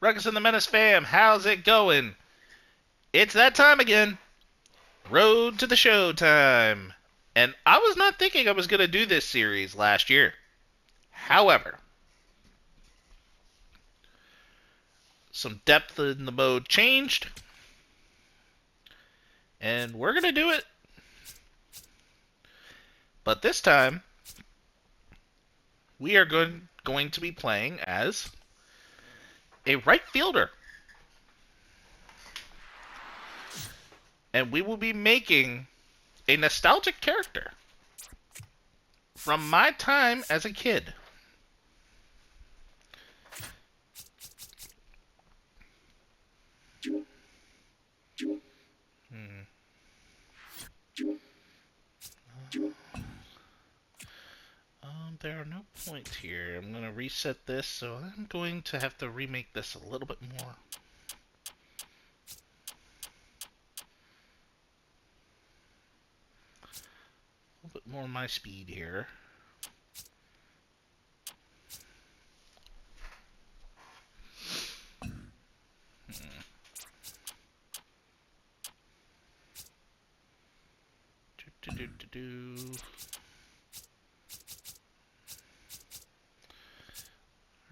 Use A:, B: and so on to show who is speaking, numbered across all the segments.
A: Ruckus and the Menace fam, how's it going? It's that time again. Road to the show time. And I was not thinking I was going to do this series last year. However, some depth in the mode changed, and we're going to do it. But this time, we are going to be playing as a right fielder. And we will be making a nostalgic character from my time as a kid. There are no points here. I'm going to reset this, so I'm going to have to remake this a little bit more. A little bit more my speed here.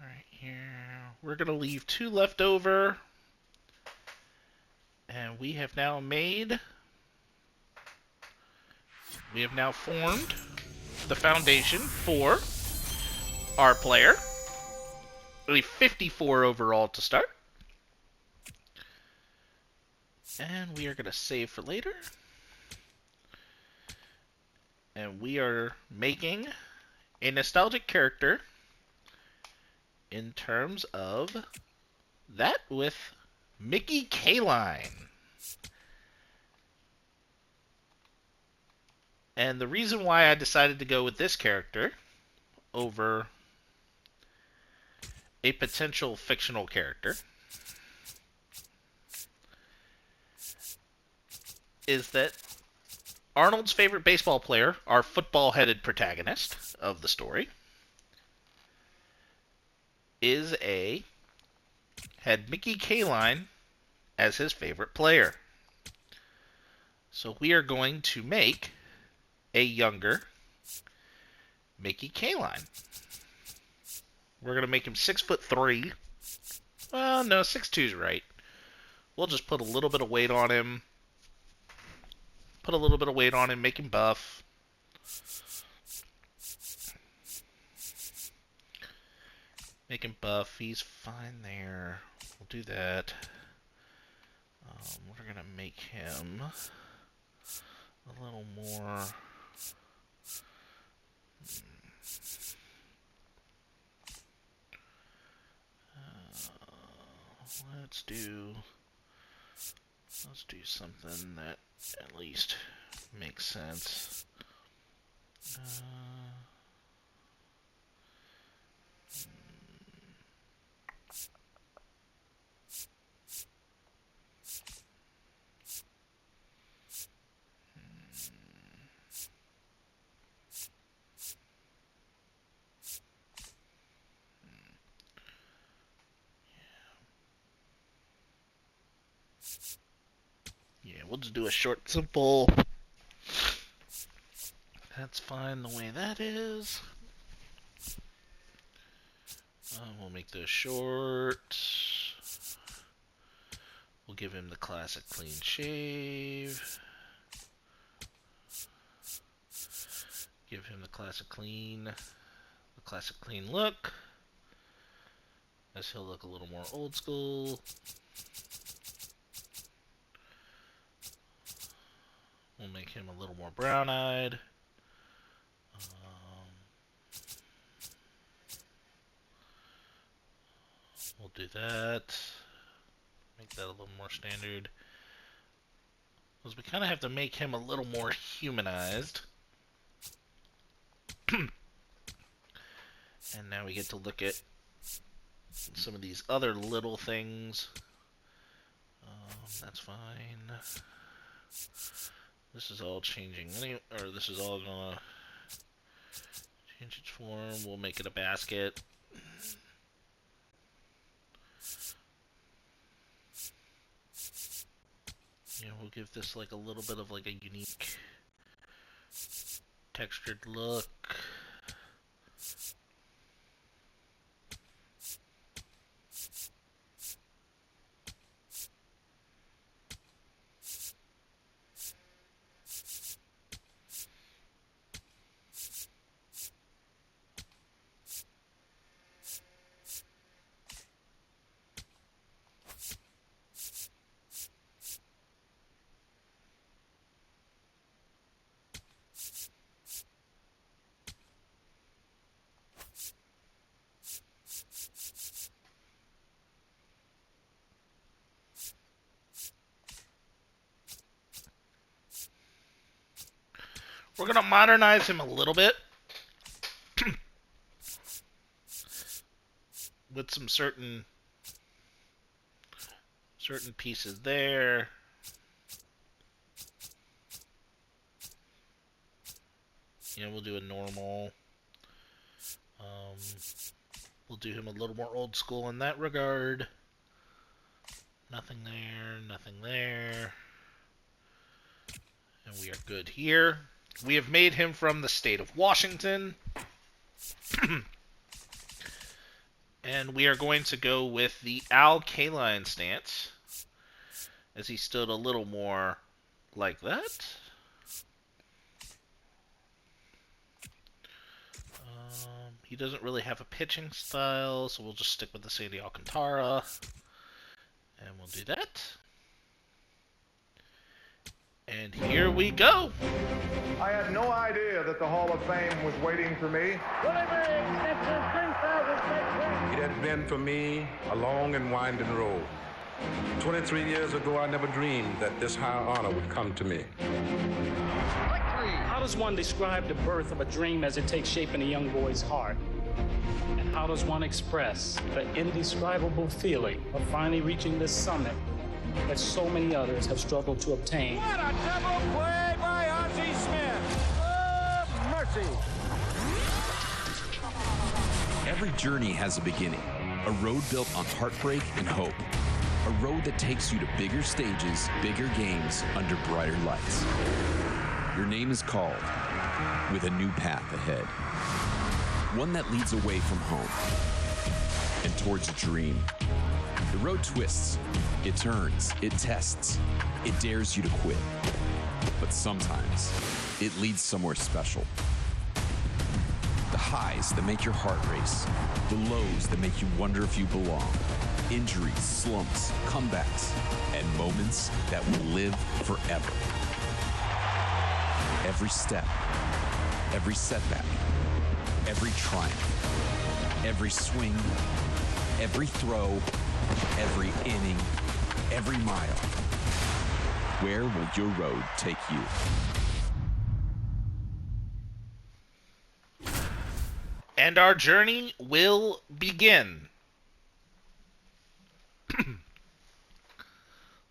A: Alright, here. We're going to leave 2 left over. And we have now formed the foundation for our player. Only 54 overall to start. And we are going to save for later. And we are making a nostalgic character in terms of that with Mickey Kaline. And the reason why I decided to go with this character over a potential fictional character is that Arnold's favorite baseball player, our football-headed protagonist of the story, had Mickey Kaline as his favorite player. So we are going to make a younger Mickey Kaline. We're going to make him 6'3". Well, no, 6'2" is right. We'll just put a little bit of weight on him. Make him buff. He's fine there. We'll do that. We're going to make him a little more... Let's do something that at least makes sense. Yeah, we'll just do a short, simple. That's fine the way that is. We'll make this short. We'll give him the classic clean shave. Give him the classic clean look. As he'll look a little more old school. We'll make him a little more brown-eyed. We'll do that. Make that a little more standard. Because we kind of have to make him a little more humanized. And now we get to look at some of these other little things. That's fine. This is all changing, or this is all gonna change its form. We'll make it a basket. we'll give this like a little bit of like a unique textured look. We're going to modernize him a little bit with some certain pieces there. You know, we'll do a normal. We'll do him a little more old school in that regard. Nothing there, nothing there. And we are good here. We have made him from the state of Washington. And we are going to go with the Al Kaline stance, as he stood a little more like that. He doesn't really have a pitching style, so we'll just stick with the Sandy Alcantara. And we'll do that. And here we go.
B: I had no idea that the Hall of Fame was waiting for me.
C: It had been for me a long and winding road. 23 years ago, I never dreamed that this high honor would come to me.
D: How does one describe the birth of a dream as it takes shape in a young boy's heart? And how does one express the indescribable feeling of finally reaching this summit that so many others have struggled to obtain?
E: What a double play by R.T. Smith! Oh, mercy!
F: Every journey has a beginning, a road built on heartbreak and hope. A road that takes you to bigger stages, bigger games, under brighter lights. Your name is called, with a new path ahead. One that leads away from home and towards a dream. The road twists, it turns, it tests, it dares you to quit. But sometimes, it leads somewhere special. The highs that make your heart race, the lows that make you wonder if you belong, injuries, slumps, comebacks, and moments that will live forever. Every step, every setback, every triumph, every swing, every throw, every inning, every mile. Where will your road take you?
A: And our journey will begin.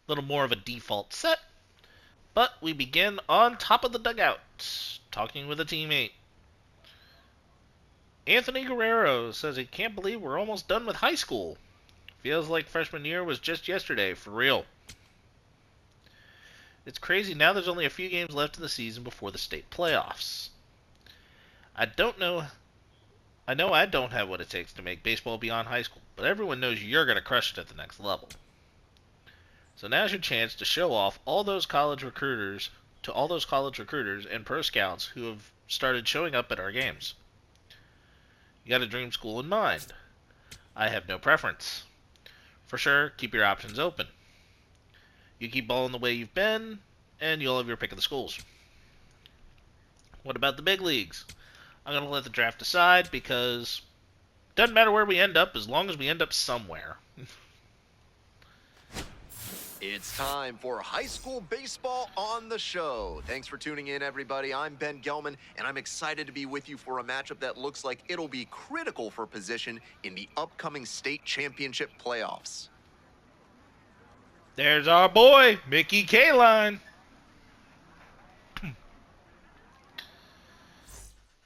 A: Little more of a default set, but we begin on top of the dugout, talking with a teammate. Anthony Guerrero says he can't believe we're almost done with high school. Feels like freshman year was just yesterday, for real. It's crazy now there's only a few games left in the season before the state playoffs. I know I don't have what it takes to make baseball beyond high school, but everyone knows you're going to crush it at the next level. So now's your chance to show off all those college recruiters and pro scouts who have started showing up at our games. You got a dream school in mind. I have no preference. For sure, keep your options open. You keep balling the way you've been, and you'll have your pick of the schools. What about the big leagues? I'm going to let the draft decide because it doesn't matter where we end up as long as we end up somewhere.
G: It's time for high school baseball on the show. Thanks for tuning in, everybody. I'm Ben Gelman, and I'm excited to be with you for a matchup that looks like it'll be critical for position in the upcoming state championship playoffs.
A: There's our boy, Mickey Kaline.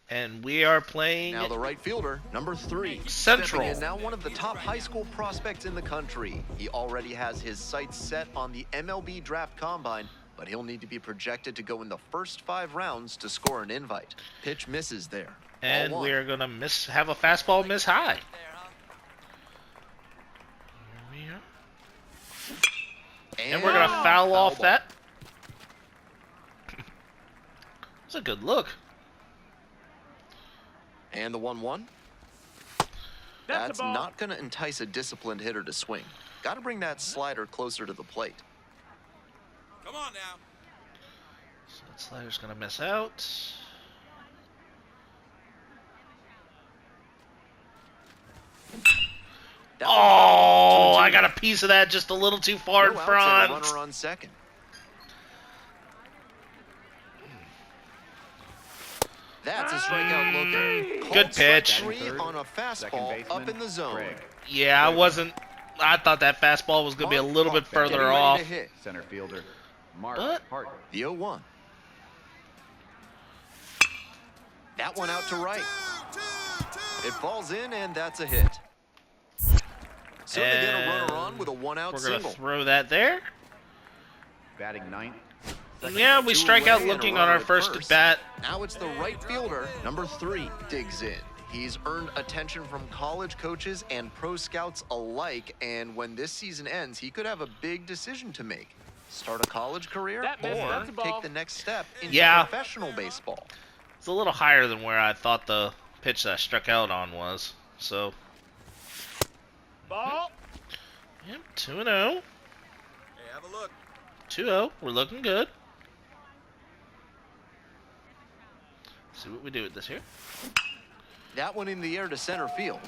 A: And we are playing
G: Now the right fielder, number 3.
A: Central.
G: Stepping in now, one of the top high school prospects in the country. He already has his sights set on the MLB Draft Combine, but he'll need to be projected to go in the first 5 rounds to score an invite. Pitch misses there.
A: And
G: Ball 1.
A: we're going to have a fastball miss high. Here we are. And we're going to foul off
G: ball.
A: that. It's a good look.
G: And the 1-1. That's not going to entice a disciplined hitter to swing. Got to bring that slider closer to the plate.
E: Come on now.
A: So that slider's going to miss out. Oh, I got a piece of that just a little too far in
G: No outs
A: front.
G: and a runner on second. That's a strikeout looking.
A: Good pitch.
G: 3 on a fastball up in the zone.
A: Yeah, I thought that fastball was going to be a little bit further
G: Getting ready
A: off.
G: to hit.
H: Center fielder, Mark
A: But
H: Hart.
G: The 0-1. That one out to right. It falls in, and that's a hit. Certainly get a runner on with a 1-out
A: we're going
G: single.
A: to throw that there.
H: Batting ninth.
A: Yeah, we strike out
G: Two away
A: looking
G: and a
A: on our
G: runner at
A: first at bat.
G: Now it's the right fielder, number 3, digs in. He's earned attention from college coaches and pro scouts alike, and when this season ends, he could have a big decision to make. Start a college career or take the next step into professional baseball.
A: It's a little higher than where I thought the pitch that I struck out on was. So,
E: Ball.
A: yep, 2-0.
E: Hey, have a look.
A: 2-0. We're looking good. See what we do with this here.
G: That one in the air to center field.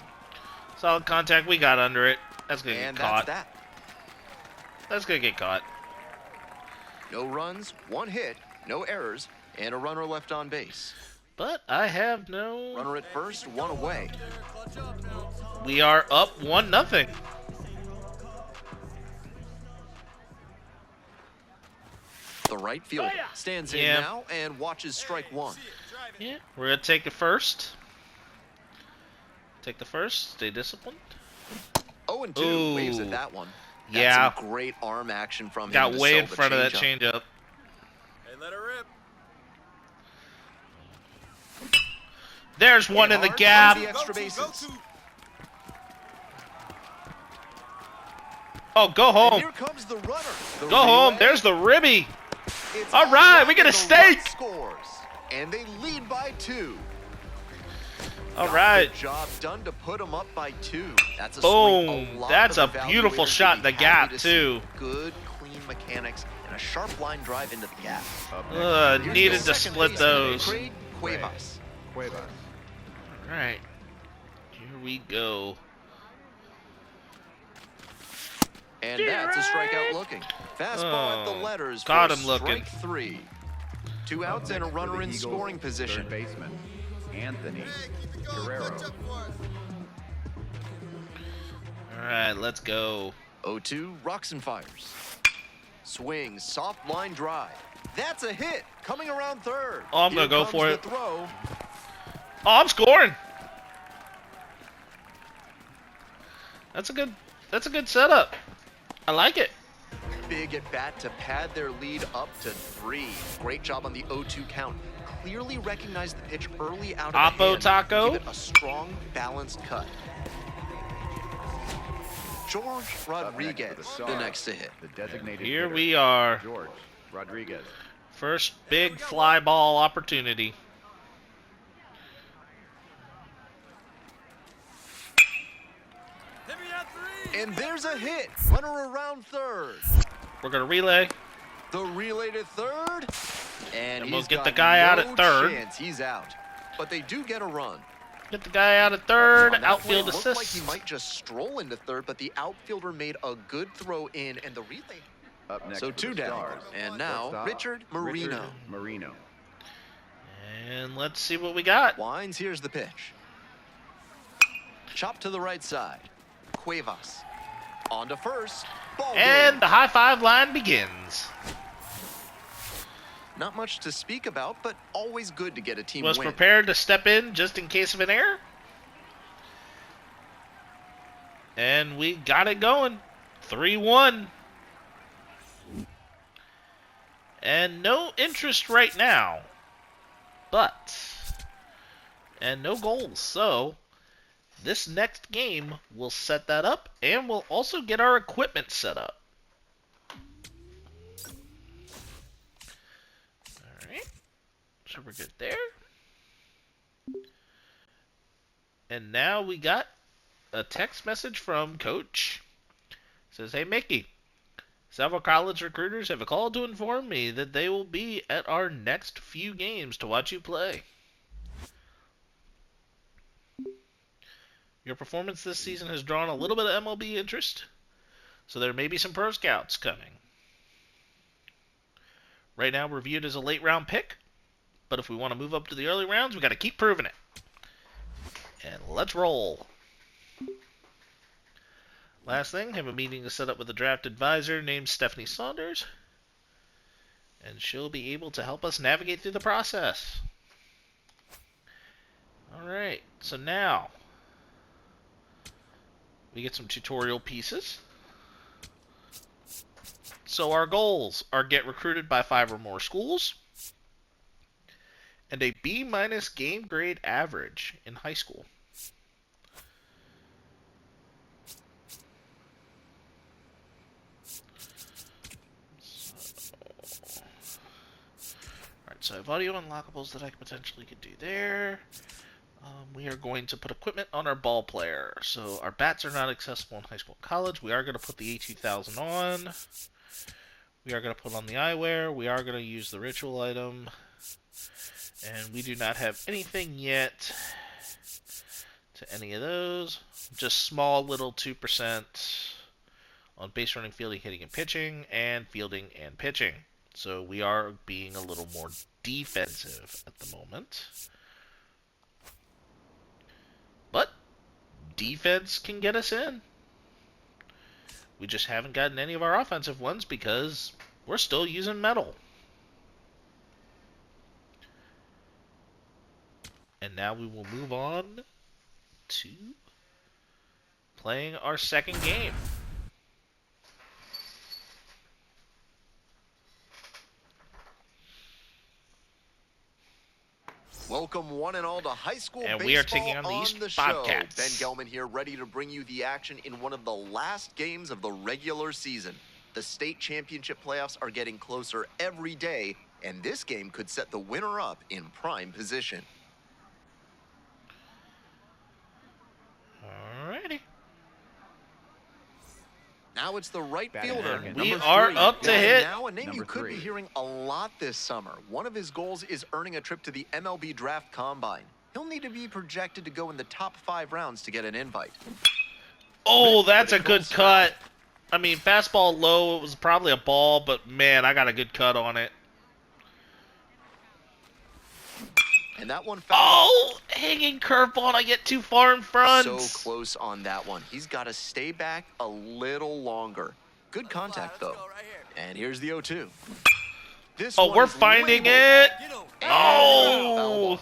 A: Solid contact. We got under it. That's going to get
G: And
A: caught.
G: that's that.
A: That's going to get caught.
G: No runs, 1 hit, no errors, and a runner left on base.
A: But I have no...
G: Runner at first, 1 away.
A: We are up 1-0.
G: The right fielder stands in now and watches strike 1.
A: Yeah, we're going to take it first. Take the first. Stay disciplined.
G: 0-2,
A: Ooh.
G: waves at that one. That's
A: Yeah.
G: some great arm action from him.
A: Got
G: to
A: way
G: sell
A: in
G: the
A: front of that
G: changeup.
A: changeup.
E: Hey, let her rip.
A: There's one in the
G: Hard,
A: gap.
G: the extra bases.
A: Oh, go
G: And
A: home.
G: here comes the runner. The
A: Go home.
G: relay.
A: There's the ribby.
G: It's
A: All right, we get a
G: and the run
A: steak.
G: Scores, and they lead by 2.
A: All
G: Got
A: right.
G: the job done to put them up by 2. That's a
A: Boom.
G: swing. lot
A: That's
G: of
A: a
G: evaluators
A: beautiful
G: will
A: shot
G: be
A: in the
G: happy
A: gap,
G: to
A: too.
G: see. Good, clean mechanics and a sharp line drive into the gap. Here's
A: Needed
G: the
A: to
G: second
A: split
G: baseman,
A: those.
G: Craig Cuevas.
H: Cuevas.
A: All right. Here we go.
G: And that's a strikeout looking. Fastball at the
A: Oh,
G: letters
A: got
G: for
A: him looking.
G: strike 3. 2 outs and a
H: Next for
G: runner
H: the
G: in
H: Eagles,
G: scoring position.
H: Third baseman, Anthony Guerrero.
A: All right, let's go.
G: 0-2, rocks and fires. Swing, soft line drive. That's a hit, coming around third.
A: Oh, I'm gonna
G: Here
A: go
G: comes
A: for
G: the
A: it.
G: Throw.
A: Oh, I'm scoring. That's a good setup. I like it.
G: Big at bat to pad their lead up to 3. Great job on the 0-2 count. Clearly recognized the pitch early out of the
A: Oppo
G: hand.
A: taco.
G: Give it a strong, balanced cut. George Rodriguez, the next to hit.
H: The designated
A: Here
H: hitter,
A: we are.
H: George Rodriguez.
A: First big fly ball opportunity.
E: Hit me at 3.
G: And there's a hit. Runner around third.
A: We're gonna relay.
G: The relay to third. And
A: we'll
G: he's
A: get
G: got
A: the guy out at
G: no
A: third.
G: chance. He's out. But they do get a run.
A: Get the guy out of third.
G: On that play,
A: Outfield
G: it looked
A: assist.
G: like he might just stroll into third, but the outfielder made a good throw in, and the relay.
H: Up next
G: So
H: for
G: 2
H: the
G: down.
H: Stars.
G: And now
H: Shortstop,
G: Richard Marino.
H: Marino.
A: And let's see what we got.
G: Winds, here's the pitch. Chop to the right side. Cuevas. On to first. Ball
A: And
G: game.
A: the high five line begins.
G: Not much to speak about, but always good to get a team
A: Was
G: win.
A: prepared to step in just in case of an error. And we got it going. 3-1. And no interest right now. And no goals. So, this next game will set that up, and we'll also get our equipment set up. Alright. So we're good there. And now we got a text message from Coach. It says, "Hey Mickey, several college recruiters have called to inform me that they will be at our next few games to watch you play. Your performance this season has drawn a little bit of MLB interest, so there may be some pro scouts coming. Right now we're viewed as a late round pick, but if we want to move up to the early rounds, we got to keep proving it. And let's roll." Last thing, have a meeting to set up with a draft advisor named Stephanie Saunders, and she'll be able to help us navigate through the process. Alright, so now we get some tutorial pieces. So our goals are get recruited by 5 or more schools, and a B- game grade average in high school. So I have audio unlockables that I potentially could do there. We are going to put equipment on our ball player. So our bats are not accessible in high school and college. We are going to put the A2000 on. We are going to put on the eyewear. We are going to use the ritual item. And we do not have anything yet to any of those. Just small little 2% on base running, fielding, hitting, and pitching. And fielding and pitching. So we are being a little more defensive at the moment. But defense can get us in. We just haven't gotten any of our offensive ones because we're still using metal. And now we will move on to playing our second game.
G: Welcome one and all to high school
A: and
G: baseball
A: we are taking on the East Bobcats.
G: Ben Gelman here, ready to bring you the action in one of the last games of the regular season. The state championship playoffs are getting closer every day, and this game could set the winner up in prime position.
A: Alrighty.
G: Now it's the right
H: Batting
G: fielder.
H: second.
A: We
H: Number
A: are
H: 3.
A: up to
G: And
A: hit.
G: now a name you
H: Number
G: could be
H: 3.
G: hearing a lot this summer. One of his goals is earning a trip to the MLB Draft Combine. He'll need to be projected to go in the top 5 rounds to get an invite.
A: Oh, that's a good cut. I mean, fastball low, it was probably a ball, but man, I got a good cut on it.
G: And that one foul.
A: Oh, hanging curveball, and I get too far in front.
G: So close on that one. He's got to stay back a little longer. Good contact, though. And here's the 0-2. This
A: Oh,
G: one
A: we're
G: is
A: finding
G: labeled.
A: it.
G: And foul ball.
A: Oh.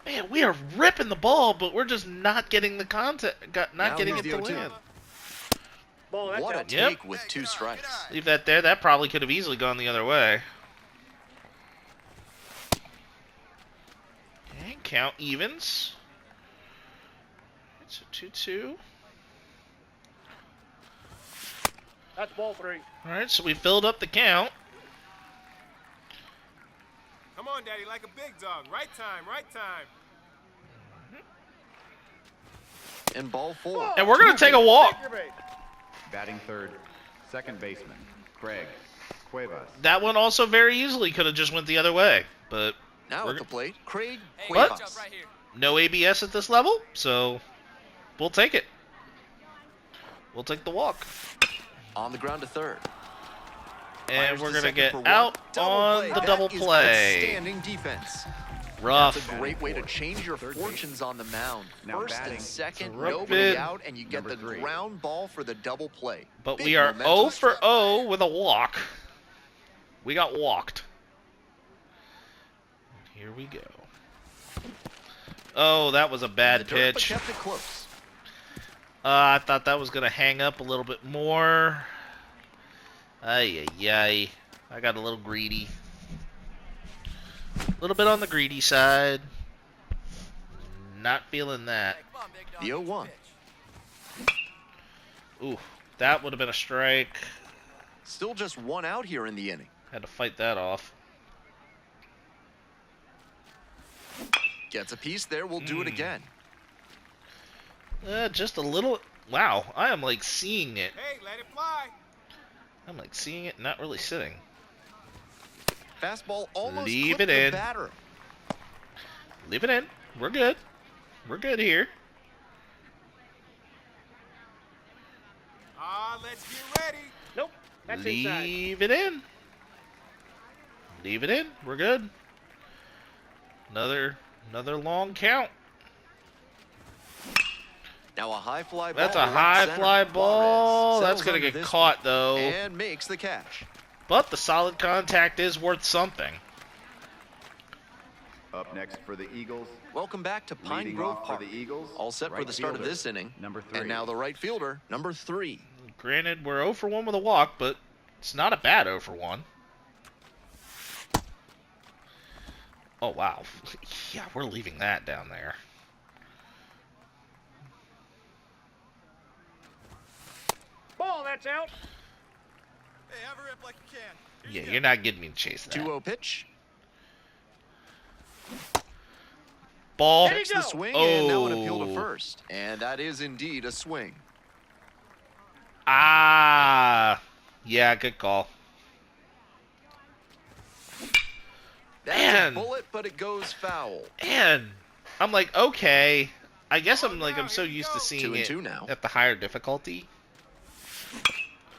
A: Man, we are ripping the ball, but we're just not getting the contact, not getting it
G: here's
A: to
G: the 0-2.
A: land.
G: What a
A: Yep.
G: take with 2 strikes.
A: Leave that there. That probably could have easily gone the other way. Okay, count evens. It's a 2-2.
E: That's ball 3.
A: All right, so we filled up the count.
E: Come on, Daddy, like a big dog. Right time, right time.
G: And ball 4.
A: And we're going to take a walk.
H: Batting third, second baseman, Craig Cuevas.
A: That one also very easily could have just went the other way, but
G: Now
A: we're
G: at the plate, Craig
A: What?
G: Cuevas.
A: no ABS at this level, so we'll take it. We'll take the walk.
G: On the ground to third.
A: And
G: Fires
A: we're
G: to
A: going to
G: second
A: get
G: for one.
A: out
G: Double
A: on
G: play.
A: the
G: That
A: double
G: is
A: play.
G: Outstanding defense.
A: Rough.
G: That's a great way to change your fortunes on the mound.
H: Now
G: First
H: batting.
G: and second,
A: Terrific.
G: nobody out, and you get
H: Number
G: the
H: 3.
G: ground ball for the double play.
A: But
G: Big
A: we are
G: momentum.
A: 0 for 0 with a walk. We got walked. Here we go. Oh, that was a bad
G: In the dirt, but
A: pitch.
G: kept it close.
A: I thought that was going to hang up a little bit more. Ay, ay, ay. I got a little greedy. A little bit on the greedy side. Not feeling that.
G: The 0-1.
A: Ooh, that would have been a strike.
G: Still just one out here in the inning.
A: Had to fight that off.
G: Gets a piece there. We'll do it again.
A: Just a little. Wow, I am like seeing it.
E: Hey, let it fly.
A: I'm like seeing it, not really sitting.
G: Fastball almost
A: Leave
G: clipped
A: it
G: the
A: in.
G: batter.
A: Leave it in. We're good. We're good here.
E: Let's get ready.
I: Nope. That's inside.
A: Leave it in. Leave it in. We're good. Another long count.
G: Now a high fly ball.
A: That's a
G: to right
A: high
G: center.
A: fly ball.
G: Suarez
A: That's
G: settles
A: going to
G: under
A: get
G: this
A: caught,
G: one
A: though.
G: and makes the catch.
A: But the solid contact is worth something.
H: Up next for the Eagles.
G: Welcome back to Pine
H: Leading
G: Grove
H: off
G: Park.
H: for the Eagles.
G: All set for
H: right
G: the start of
H: fielder,
G: this inning.
H: number 3.
G: And now the right fielder, number 3.
A: Granted, we're 0 for 1 with a walk, but it's not a bad 0 for 1. Oh, wow. Yeah, we're leaving that down there.
I: Ball, that's out.
E: Hey, have her up like you can.
A: Yeah, you're not getting me to chase that.
G: 2-0 pitch.
A: Ball.
I: There you
G: Checks the
I: go.
G: swing and now an appeal
A: Oh.
G: to first. And that is indeed a swing.
A: Ah. Yeah, good call.
G: That's
A: Man.
G: a bullet, but it goes foul.
A: And I'm like, okay. I guess I'm so used to seeing
G: 2-2
A: it
G: now.
A: at the higher difficulty.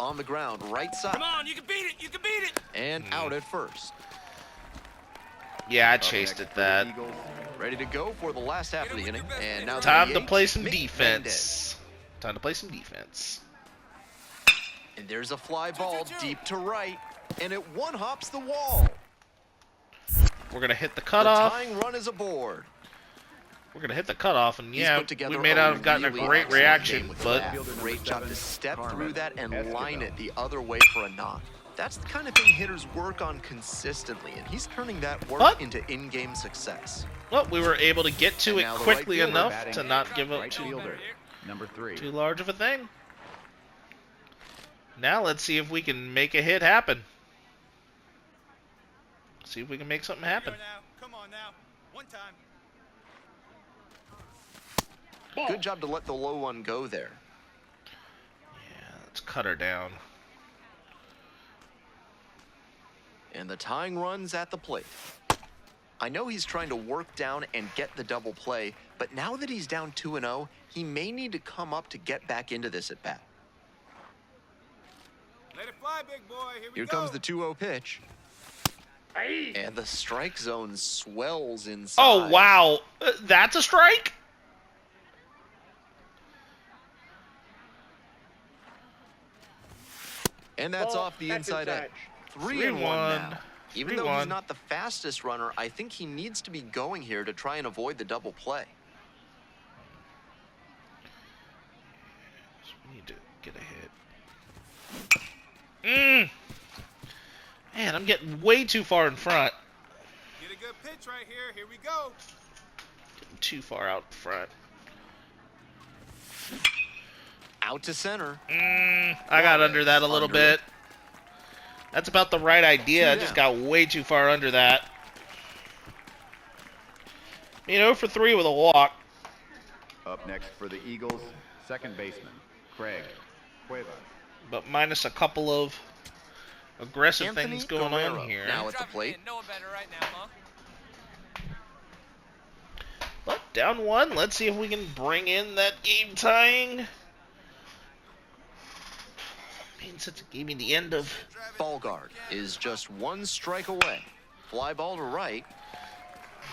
G: On the ground, right side.
E: Come on, you can beat it. You can beat it.
G: And out at first.
A: Yeah, I
H: Up
A: chased
H: next
A: at
H: for the
A: that.
H: Eagles.
G: Ready to go for the last half of the inning. And now
A: Time
G: the
A: to
G: DH,
A: play some
G: Mickey
A: defense. Time to play some defense.
G: Mendez. And there's a fly ball deep to right. And it one-hops the wall.
A: We're going to hit the
G: The
A: cutoff.
G: tying run is aboard.
A: We're going to hit the cutoff, and
G: He's
A: yeah,
G: put together
A: we may not
G: a
A: have gotten a
G: really
A: great
G: excellent
A: reaction,
G: game with
A: but
G: that. Great job to step
H: Carmen
G: through that and line
H: Escobar.
G: it the other way for a knock. That's the kind of thing hitters work on consistently, and he's turning that work
A: But-
G: into in-game success.
A: well, we were able to get to
G: And
A: it
G: now the
A: quickly
G: right fielder
A: enough
H: batting
A: to not give up
H: right fielder, number 3.
A: too large of a thing. Now let's see if we can make a hit happen. See if we can make something happen.
E: Come on now. One time.
G: Good job to let the low one go there.
A: Yeah, let's cut her down.
G: And the tying run's at the plate. I know he's trying to work down and get the double play, but now that he's down 2-0, he may need to come up to get back into this at bat.
E: Let it fly, big boy. Here we
G: Here
E: go.
G: comes the 2-0 pitch. And the strike zone swells inside.
A: Oh, wow. That's a strike?
G: And that's
I: Ball,
G: off the
I: that's
G: inside edge.
I: inside.
G: 3-1 now. Even though he's
A: 3-1.
G: not the fastest runner, I think he needs to be going here to try and avoid the double play.
A: So we need to get a hit. Man, I'm getting way too far in front.
E: Get a good pitch right here. Here we go.
A: Getting too far out front.
G: Out to center.
A: I got under that a little
G: Under
A: bit.
G: it.
A: That's about the right idea. I
G: Two
A: just
G: down.
A: got way too far under that. 0 for 3 with a walk.
H: Up next for the Eagles, second baseman, Craig Cuevas.
A: But minus a couple of aggressive
G: Anthony
A: things going
G: Guerrero
A: on here.
G: now at the plate.
E: No one better right now, huh?
A: But down 1. Let's see if we can bring in that game tying. Means it's gave me the end of.
G: Ball guard is just one strike away. Fly ball to right.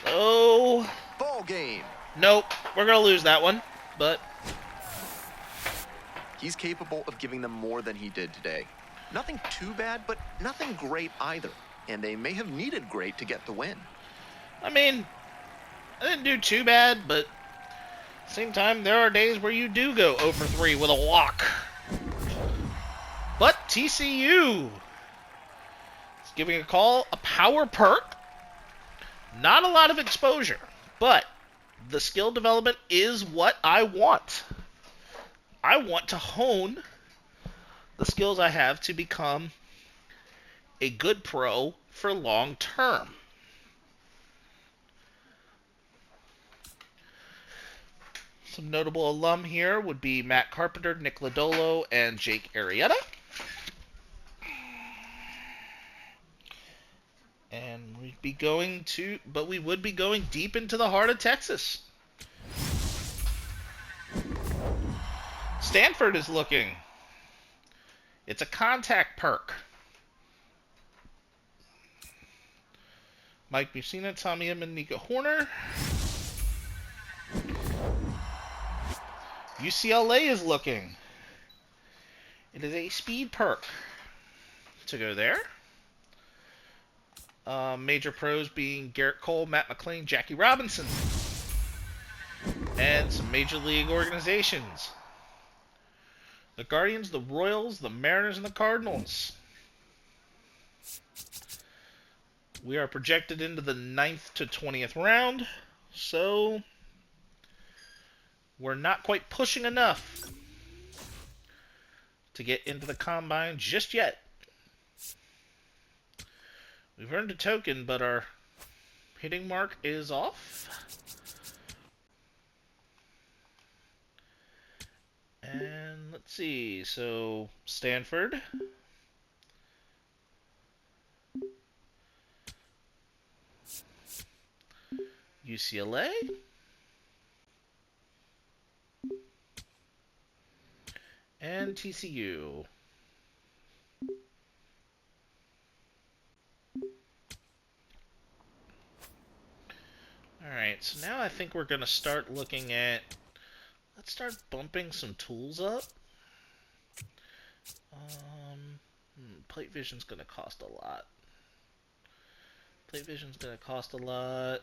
A: Oh,
G: Ball game.
A: nope. We're gonna lose that one. But
G: He's capable of giving them more than he did today. Nothing too bad, but nothing great either. And they may have needed great to get the win.
A: I mean, I didn't do too bad. But at the same time, there are days where you do go 0 for 3 with a walk. But TCU giving a call, a power perk. Not a lot of exposure, but the skill development is what I want. I want to hone the skills I have to become a good pro for long term. Some notable alum here would be Matt Carpenter, Nick Lodolo, and Jake Arrieta. And we would be going deep into the heart of Texas. Stanford is looking. It's a contact perk. Mike Bucina, Tommy M, and Nico Horner. UCLA is looking. It is a speed perk to go there. Major pros being Garrett Cole, Matt McClain, Jackie Robinson. And some major league organizations. The Guardians, the Royals, the Mariners, and the Cardinals. We are projected into the 9th to 20th round, so we're not quite pushing enough to get into the combine just yet. We've earned a token, but our hitting mark is off. And let's see, so Stanford. UCLA. And TCU. Alright, so now I think we're going to start looking at... Let's start bumping some tools up. Plate vision's going to cost a lot. Plate vision's going to cost a lot.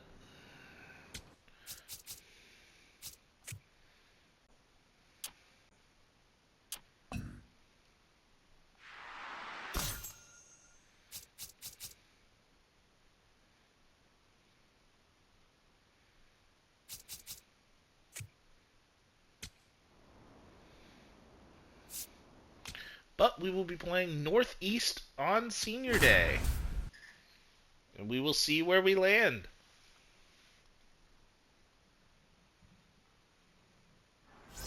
A: But we will be playing Northeast on Senior Day. And we will see where we land.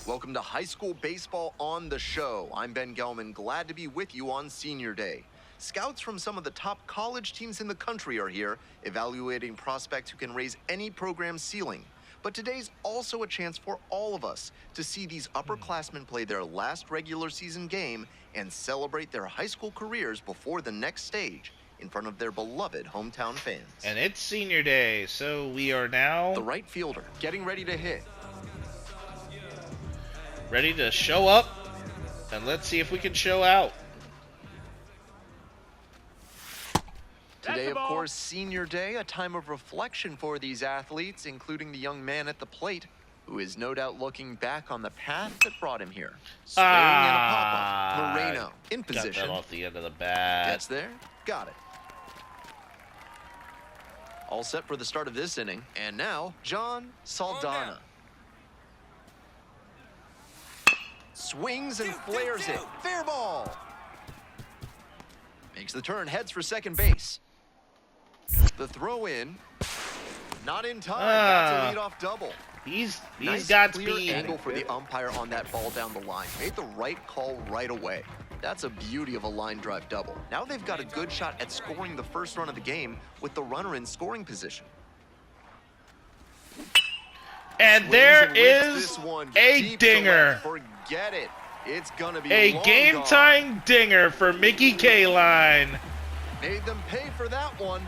G: Welcome to High School Baseball on the Show. I'm Ben Gelman, glad to be with you on Senior Day. Scouts from some of the top college teams in the country are here, evaluating prospects who can raise any program's ceiling. But today's also a chance for all of us to see these upperclassmen play their last regular season game and celebrate their high school careers before the next stage in front of their beloved hometown fans.
A: And it's Senior Day, so we are now...
G: The right fielder getting ready to hit.
A: Ready to show up, and let's see if we can show out.
G: Today, of course, Senior Day, a time of reflection for these athletes, including the young man at the plate, who is no doubt looking back on the path that brought him here. Swinging in a pop-up. Moreno in position.
A: Got that off the end of the bat.
G: Gets there. Got it. All set for the start of this inning. And now, John Saldana. Swings and flares it. Fair ball. Makes the turn, heads for second base. The throw in. Not in time. That's a leadoff double.
A: He's
G: Nice
A: got
G: clear
A: speed.
G: angle for the umpire on that ball down the line. Made the right call right away. That's a beauty of a line drive double. Now they've got a good shot at scoring the first run of the game with the runner in scoring position.
A: And there is a dinger.
G: Forget it. It's gonna be
A: A game-tying dinger for Mickey Kaline.
G: Made them pay for that one.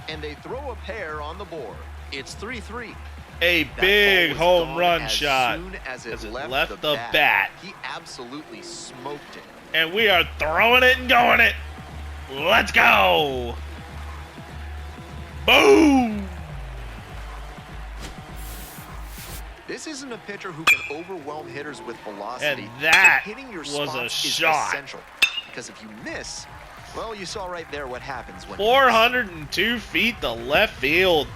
G: And they throw a pair on the board. It's 3-3.
A: A big home run shot
G: as it
A: left the bat.
G: He absolutely smoked it.
A: And we are throwing it and going it. Let's go. Boom.
G: This isn't a pitcher who can overwhelm hitters with velocity.
A: And that
G: so hitting your
A: was a
G: spots
A: shot.
G: is essential. Because if you miss, Well, you saw right there what happens when
A: 402 feet to left field.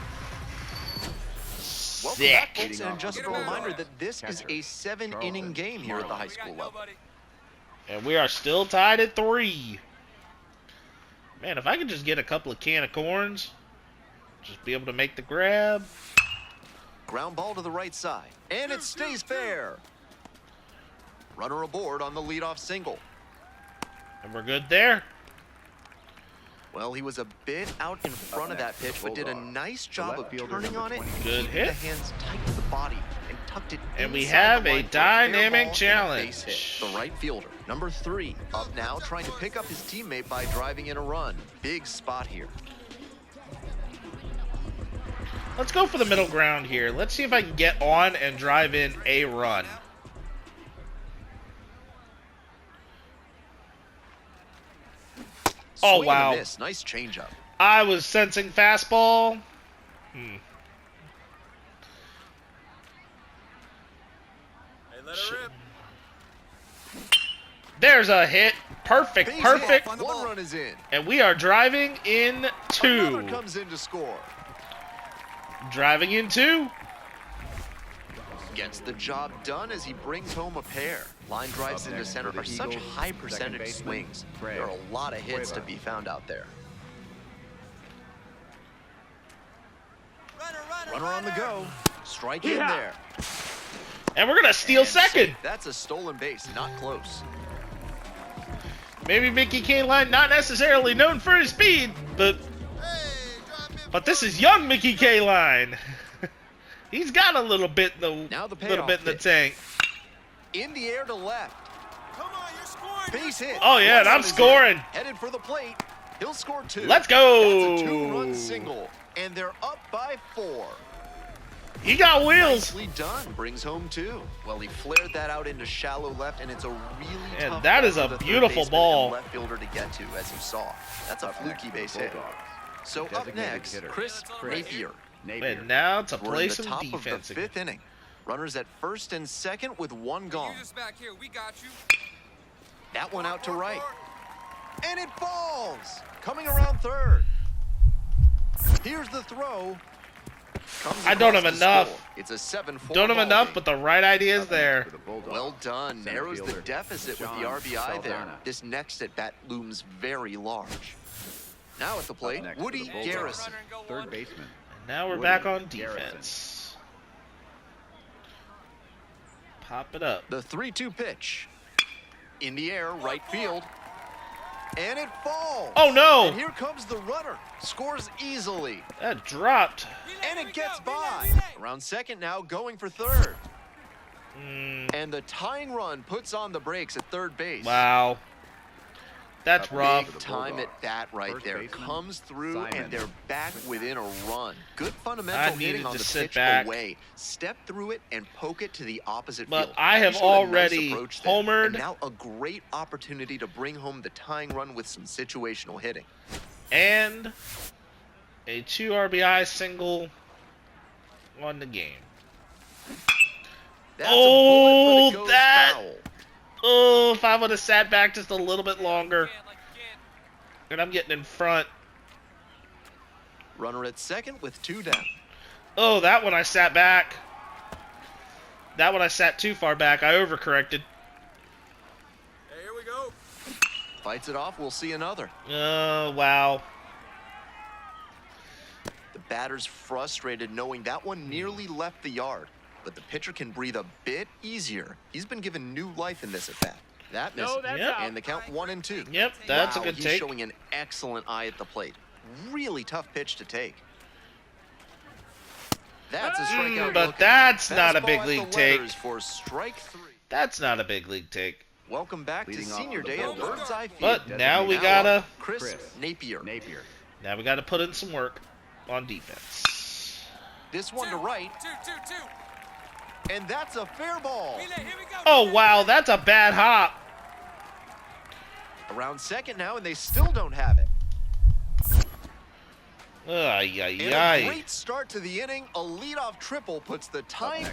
G: Welcome back,
A: Sick.
G: folks, and just a reminder that this is a 7-inning game here at the high school level.
A: And we are still tied at 3. Man, if I could just get a couple of can of corns, just be able to make the grab.
G: Ground ball to the right side, and it stays fair. Runner aboard on the leadoff single.
A: And we're good there.
G: Well, he was a bit out in front of that pitch, but did a nice job of turning on it,
A: Good
G: keeping
A: hit.
G: the hands tight to the body, and tucked it
A: And we
G: inside
A: have
G: the
A: a
G: line for fair ball
A: dynamic
G: and a
A: challenge.
G: base hit. The right fielder, number 3, up now, trying to pick up his teammate by driving in a run. Big spot here.
A: Let's go for the middle ground here. Let's see if I can get on and drive in a run. Oh,
G: Swing and a
A: wow.
G: miss. Nice changeup.
A: I was sensing fastball.
E: Hey, let her rip.
A: There's a hit. Perfect,
G: Base
A: perfect.
G: hit. 1 run is in.
A: And we are driving in 2.
G: Another comes in to score.
A: Driving in 2.
G: Gets the job done as he brings home a pair. Line drives into center are such high percentage swings. There are a lot of hits to be found out there. Runner on the go. Strike in there.
A: And we're going to steal
G: And
A: second.
G: That's a stolen base, not close.
A: Maybe Mickey Kaline, not necessarily known for his speed, but this is young Mickey Kaline. He's got a little bit in
G: Now the
A: the tank.
G: In the air to left.
E: Come on, you're scoring.
G: Base hit.
A: Oh yeah, and I'm scoring.
G: Headed for the plate. He'll score 2.
A: Let's go.
G: That's a 2-run single, and they're up by 4.
A: He got wheels.
G: Nicely done. Brings home 2. Well, he flared that out into shallow left, and it's a really
A: And
G: tough
A: that
G: ball
A: is
G: for
A: a
G: the third
A: beautiful
G: baseman
A: ball.
G: and left fielder to get to, as you saw. That's a fluky base hit. So up next, Chris Napier.
A: And now to
G: We're
A: play
G: in the
A: some
G: top
A: defense
G: of the
A: again.
G: 5th inning. Runners at first and second with 1 gone.
E: Back here. We got you.
G: That one out to right. And it falls! Coming around third. Here's the throw. Comes
A: I don't
G: across
A: have
G: to
A: enough.
G: score. It's a 7-4
A: Don't have
G: ball
A: enough,
G: game.
A: but the right idea is there.
G: Well done. Narrows the deficit with the RBI there. This next at bat looms very large. Now at the plate, Woody Garrison.
H: Third baseman.
A: And now we're back on defense. Pop it up.
G: The 3-2 pitch. In the air, right field. And it falls.
A: Oh no!
G: And here comes the runner. Scores easily.
A: That dropped.
G: And it gets by. Around second now, going for third. And the tying run puts on the brakes at third base.
A: Wow. That's rough.
G: Big time at bat right
H: First
G: there.
H: baseman,
G: Comes through,
H: Simon.
G: and they're back within a run. Good fundamental
A: I
G: hitting
A: needed
G: on
A: to
G: the
A: sit
G: pitch
A: back.
G: away. Step through it and poke it to the opposite
A: But
G: field.
A: I have
G: He showed a nice
A: already
G: approach there.
A: homered.
G: And now a great opportunity to bring home the tying run with some situational hitting.
A: And a 2 RBI single on the game.
G: That's
A: Oh,
G: a bullet, but it goes
A: that-
G: foul.
A: Oh, if I would have sat back just a little bit longer. And I'm getting in front.
G: Runner at second with 2 down.
A: Oh, that one I sat back. That one I sat too far back. I overcorrected.
E: Hey, here we go.
G: Fights it off. We'll see another.
A: Oh, wow.
G: The batter's frustrated knowing that one nearly left the yard. But the pitcher can breathe a bit easier. He's been given new life in this at bat. That misses.
I: that's
A: Yep.
I: out.
G: And the count 1-2.
A: Yep, that's
G: Wow,
A: a good
G: he's
A: take.
G: showing an excellent eye at the plate. Really tough pitch to take. That's a strikeout.
A: but
G: looking.
A: that's not a
G: Fastball
A: big
G: at
A: league
G: the
A: take.
G: letters for strike 3.
A: That's not a big league take.
G: Welcome back
H: Leading
G: to
H: off
G: Senior
H: on the
G: Day at
H: Bulldogs.
G: Bird's Eye Field.
A: But now we
G: Now
A: gotta
G: up, Chris Napier.
A: now we gotta put in some work on defense.
G: This one to right,
E: Two.
G: and that's a fair ball.
E: Here we go.
A: Oh wow, that's a bad hop.
G: Around second now, and they still don't have it.
A: Ay ay
G: And a
A: ay.
G: great start to the inning. A leadoff triple puts the time.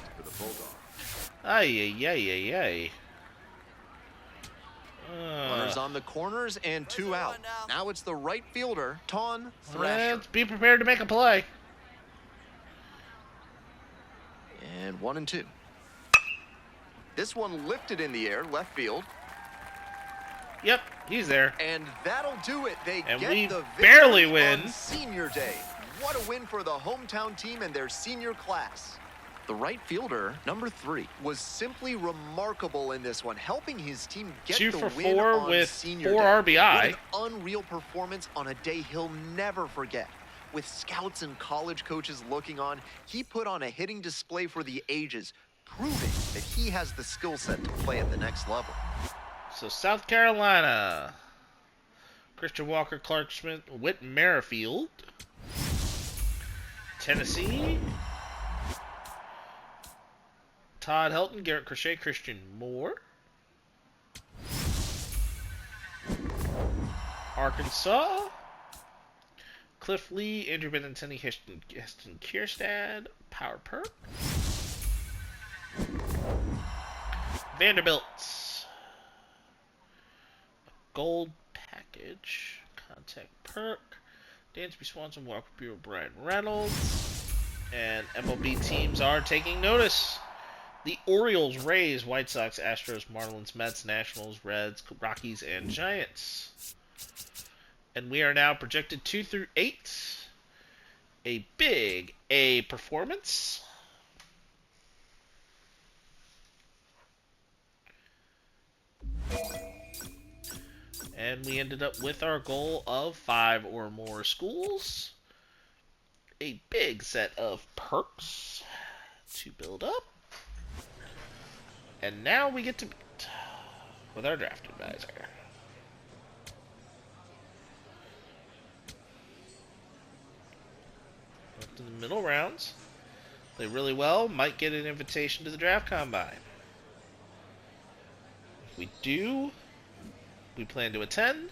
A: Ay ay ay ay ay.
G: Runners Runners on the corners and 2 out. Now it's the right fielder, Ton Thrasher.
A: Let's be prepared to make a play.
G: And 1 and 2. This one lifted in the air, left field.
A: Yep, he's there.
G: And that'll do it. They
A: And
G: get
A: we
G: the
A: barely
G: victory
A: win.
G: on Senior Day. What a win for the hometown team and their senior class. The right fielder, number 3, was simply remarkable in this one, helping his team get
A: 2
G: the
A: for
G: win
A: 4
G: on
A: with
G: Senior
A: 4
G: Day.
A: RBI.
G: What an unreal performance on a day he'll never forget. With scouts and college coaches looking on, he put on a hitting display for the ages, proving that he has the skill set to play at the next level.
A: So South Carolina, Christian Walker, Clark Smith, Whit Merrifield. Tennessee, Todd Helton, Garrett Crochet, Christian Moore. Arkansas, Cliff Lee, Andrew Benintendi, Heston Kierstad, Power Perk. Vanderbilt, Gold Package, Contact Perk, Dansby Swanson, Walker Bureau, Brian Reynolds, and MLB teams are taking notice. The Orioles, Rays, White Sox, Astros, Marlins, Mets, Nationals, Reds, Rockies, and Giants. And we are now projected 2 through 8. A big A performance. And we ended up with our goal of 5 or more schools. A big set of perks to build up. And now we get to meet with our draft advisor. Up to the middle rounds. Play really well, might get an invitation to the draft combine. If we do, we plan to attend.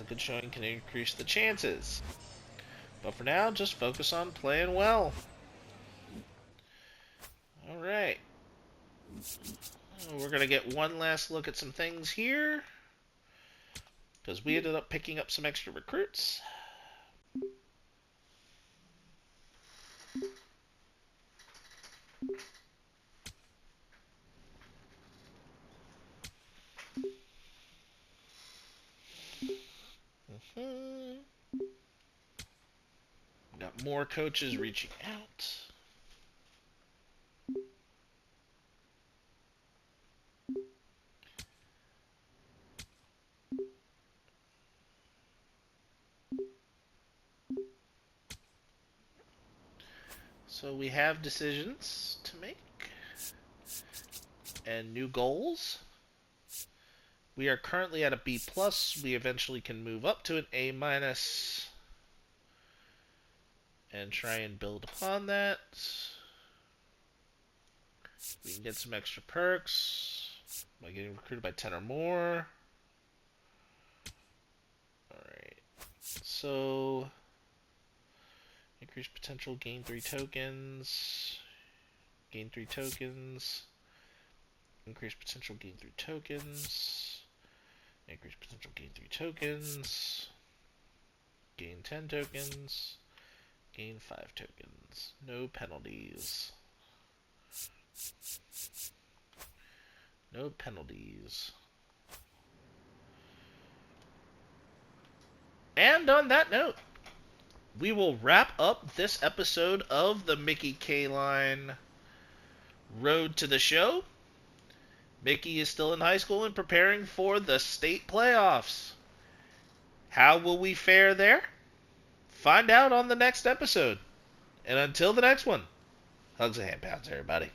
A: A good showing can increase the chances. But for now, just focus on playing well. Alright. We're going to get one last look at some things here. Because we ended up picking up some extra recruits. Got more coaches reaching out. So we have decisions to make and new goals. We are currently at a B+. We eventually can move up to an A- and try and build upon that. We can get some extra perks by getting recruited by 10 or more. Alright. So increase potential, gain 3 tokens. Gain 3 tokens. Increase potential, gain 3 tokens. Increase potential, gain 3 tokens. Gain 10 tokens. Gain 5 tokens. No penalties. No penalties. And on that note, we will wrap up this episode of the Mickey Kaline Road to the Show. Mickey is still in high school and preparing for the state playoffs. How will we fare there? Find out on the next episode. And until the next one, hugs and hand pounds, everybody.